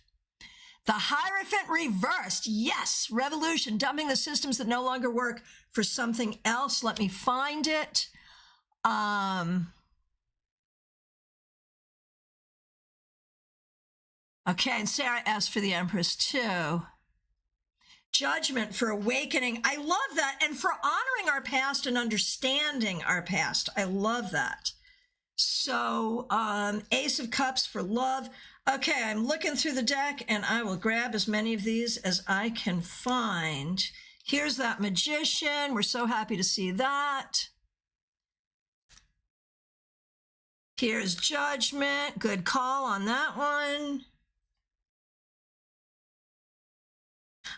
Speaker 1: The Hierophant reversed. Yes, revolution, dumping the systems that no longer work for something else. Let me find it. Okay, and Sarah asked for the Empress too. Judgment for awakening. I love that. And for honoring our past and understanding our past. I love that. So Ace of Cups for love. Okay, I'm looking through the deck and I will grab as many of these as I can find. Here's that Magician. We're so happy to see that. Here's Judgment. Good call on that one.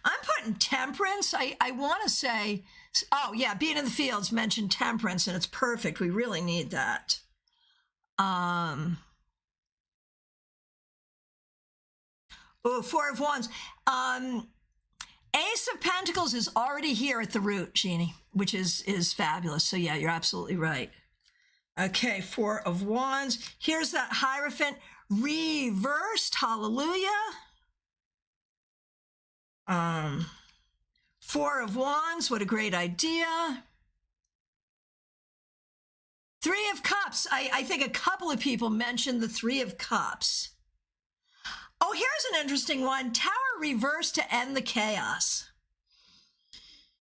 Speaker 1: I'm putting Temperance. I want to say, oh yeah, Being in the Fields mentioned Temperance and it's perfect. We really need that. Oh, Four of Wands. Ace of Pentacles is already here at the root, Jeannie, which is fabulous. So yeah, you're absolutely right. Okay, Four of Wands. Here's that Hierophant reversed. Hallelujah. Four of Wands. What a great idea. Three of Cups. I think a couple of people mentioned the Three of Cups. Oh, here's an interesting one. Tower reversed to end the chaos.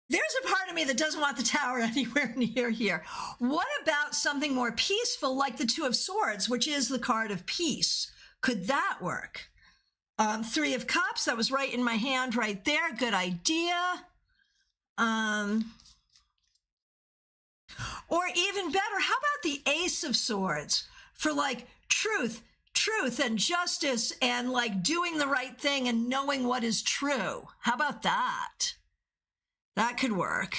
Speaker 1: There's a part of me that doesn't want the Tower anywhere near here. What about something more peaceful like the Two of Swords, which is the card of peace? Could that work? Three of Cups, that was right in my hand right there. Good idea. Or even better, how about the Ace of Swords for like truth and justice and like doing the right thing and knowing what is true? How about that? That could work.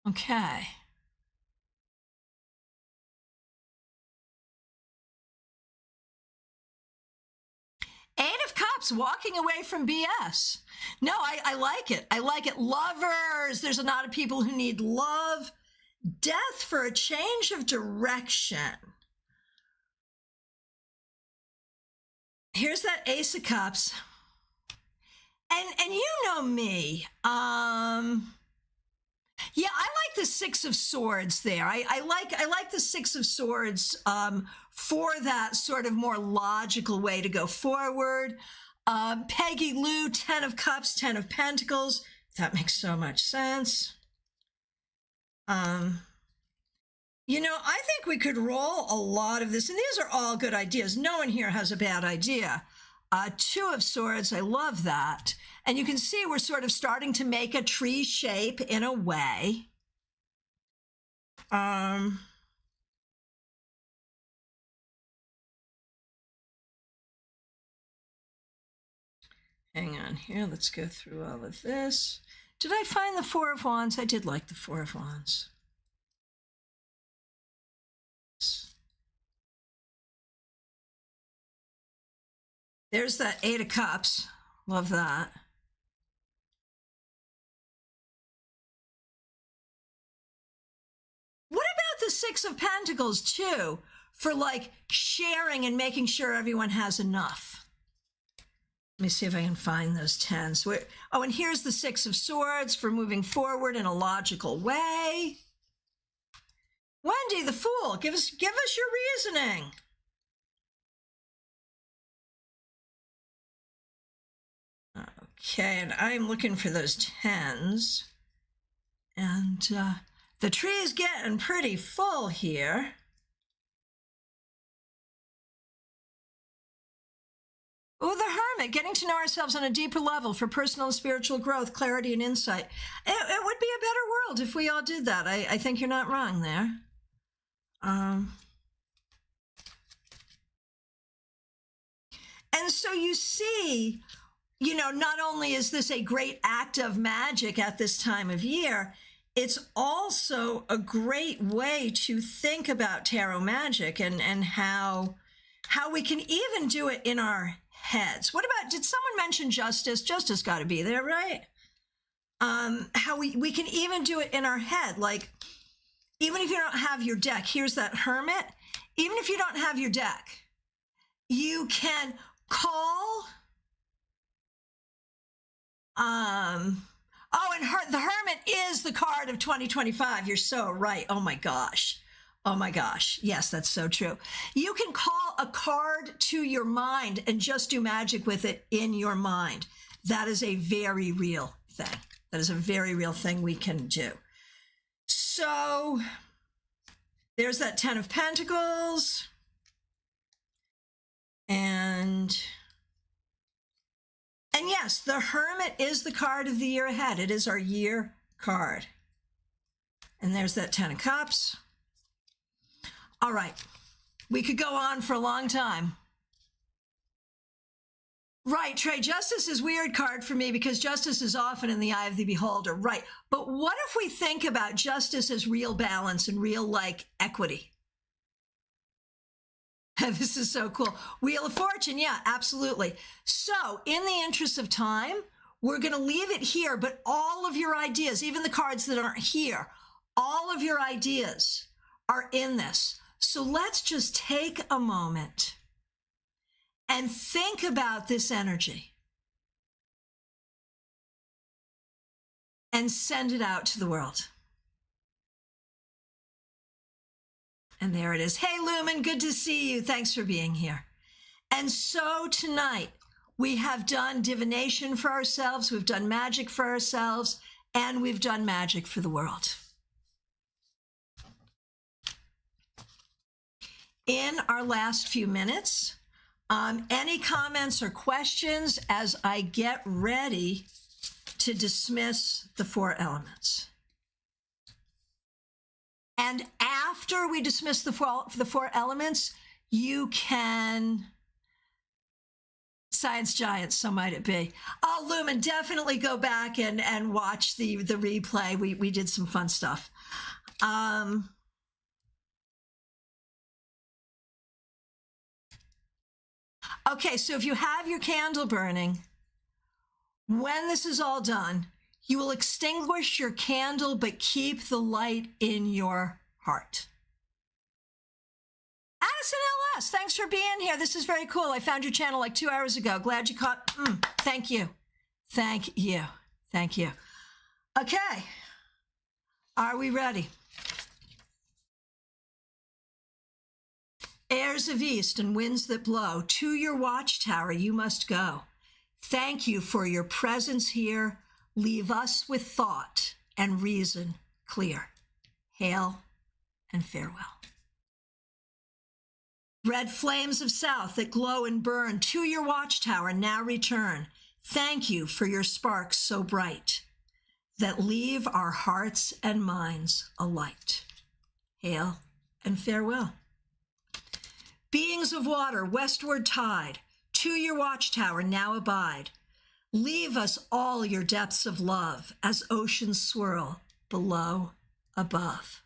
Speaker 1: Okay. Eight of Cups, walking away from BS. No, I like it. I like it. Lovers. There's a lot of people who need love. Death for a change of direction. Here's that Ace of Cups. And you know me. Yeah, I like the Six of Swords there. I like the Six of Swords for that sort of more logical way to go forward. Peggy Lou, 10 of Cups, 10 of Pentacles. That makes so much sense. You know, I think we could roll a lot of this, and these are all good ideas. No one here has a bad idea. Two of Swords, I love that. And you can see we're sort of starting to make a tree shape in a way. Hang on here. Let's go through all of this. Did I find the Four of Wands? I did like the Four of Wands. There's that Eight of Cups. Love that. What about the Six of Pentacles too? for like sharing and making sure everyone has enough. Let me see if I can find those 10s. Oh, and here's the 6 of Swords for moving forward in a logical way. Wendy, the Fool, give us your reasoning. Okay, and I'm looking for those 10s. And the tree is getting pretty full here. Oh, the Hermit, getting to know ourselves on a deeper level for personal and spiritual growth, clarity, and insight. It would be a better world if we all did that. I think you're not wrong there. And so you see, you know, not only is this a great act of magic at this time of year, it's also a great way to think about tarot magic and how we can even do it in our heads. What about, did someone mention justice? Justice got to be there, right? How we can even do it in our head. Like, even if you don't have your deck, here's that Hermit. Even if you don't have your deck, you can call, the Hermit is the card of 2025. You're so right. Oh my gosh. Oh my gosh. Yes, that's so true. You can call a card to your mind and just do magic with it in your mind. That is a very real thing. That is a very real thing we can do. So there's that 10 of Pentacles. And yes, the Hermit is the card of the year ahead. It is our year card. And there's that 10 of Cups. All right. We could go on for a long time. Right, Trey, justice is weird card for me because justice is often in the eye of the beholder. Right. But what if we think about justice as real balance and real, like, equity? This is so cool. Wheel of Fortune. Yeah, absolutely. So in the interest of time, we're going to leave it here, but all of your ideas, even the cards that aren't here, all of your ideas are in this. So let's just take a moment and think about this energy and send it out to the world. And there it is. Hey, Lumen, good to see you. Thanks for being here. And so tonight, we have done divination for ourselves, we've done magic for ourselves, and we've done magic for the world. In our last few minutes, any comments or questions as I get ready to dismiss the 4 elements? And after we dismiss the 4 elements, you can, science giants, so might it be. Oh, Lumen, definitely go back and watch the replay. We did some fun stuff. Okay, so if you have your candle burning, when this is all done, you will extinguish your candle, but keep the light in your heart. Addison LS, thanks for being here. This is very cool. I found your channel like 2 hours ago. Glad you caught. Thank you. Thank you. Thank you. Okay. Are we ready? Airs of east and winds that blow, to your watchtower you must go. Thank you for your presence here. Leave us with thought and reason clear. Hail and farewell. Red flames of south that glow and burn, to your watchtower now return. Thank you for your sparks so bright that leave our hearts and minds alight. Hail and farewell. Beings of water, westward tide, to your watchtower now abide. Leave us all your depths of love as oceans swirl below, above.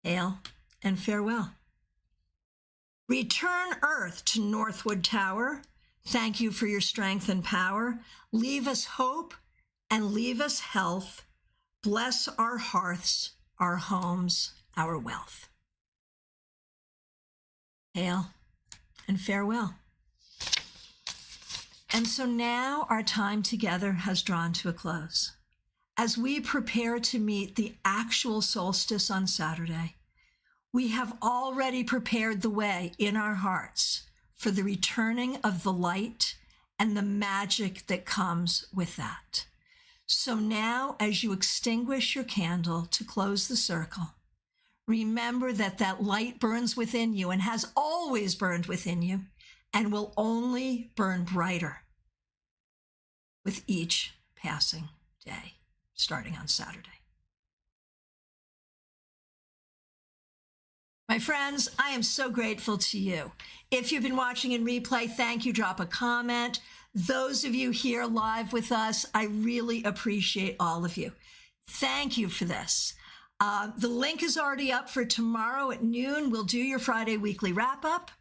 Speaker 1: Hail and farewell. Return earth to Northwood Tower. Thank you for your strength and power. Leave us hope and leave us health. Bless our hearths, our homes, our wealth. Hail and farewell. And so now our time together has drawn to a close. As we prepare to meet the actual solstice on Saturday, we have already prepared the way in our hearts for the returning of the light and the magic that comes with that. So now, as you extinguish your candle to close the circle, remember that that light burns within you and has always burned within you and will only burn brighter with each passing day, starting on Saturday. My friends, I am so grateful to you. If you've been watching in replay, thank you. Drop a comment. Those of you here live with us, I really appreciate all of you. Thank you for this. The link is already up for tomorrow at noon. We'll do your Friday weekly wrap up.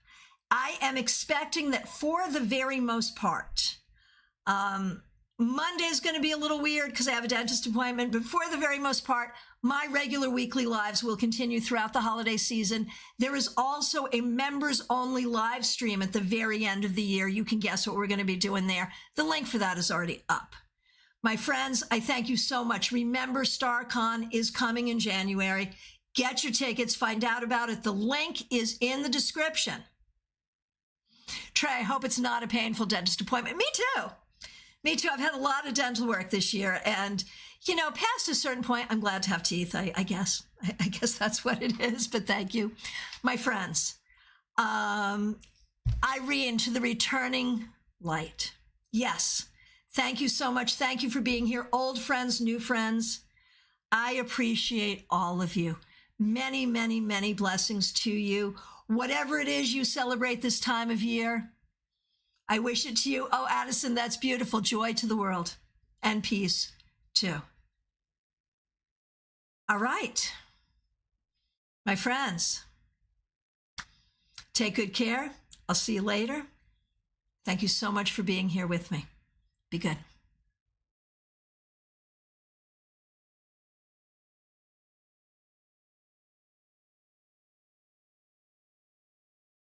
Speaker 1: I am expecting that for the very most part, Monday is going to be a little weird because I have a dentist appointment, but for the very most part, my regular weekly lives will continue throughout the holiday season. There is also a members-only live stream at the very end of the year. You can guess what we're going to be doing there. The link for that is already up. My friends, I thank you so much. Remember, StaarCon is coming in January. Get your tickets. Find out about it. The link is in the description. Trey, I hope it's not a painful dentist appointment. Me too. Me too. I've had a lot of dental work this year. And, you know, past a certain point, I'm glad to have teeth, I guess. I guess that's what it is. But thank you. My friends, Irene, to the returning light. Yes. Thank you so much. Thank you for being here. Old friends, new friends. I appreciate all of you. Many, many, many blessings to you. Whatever it is you celebrate this time of year, I wish it to you. Oh, Addison, that's beautiful. Joy to the world and peace too. All right. My friends, take good care. I'll see you later. Thank you so much for being here with me. Be good.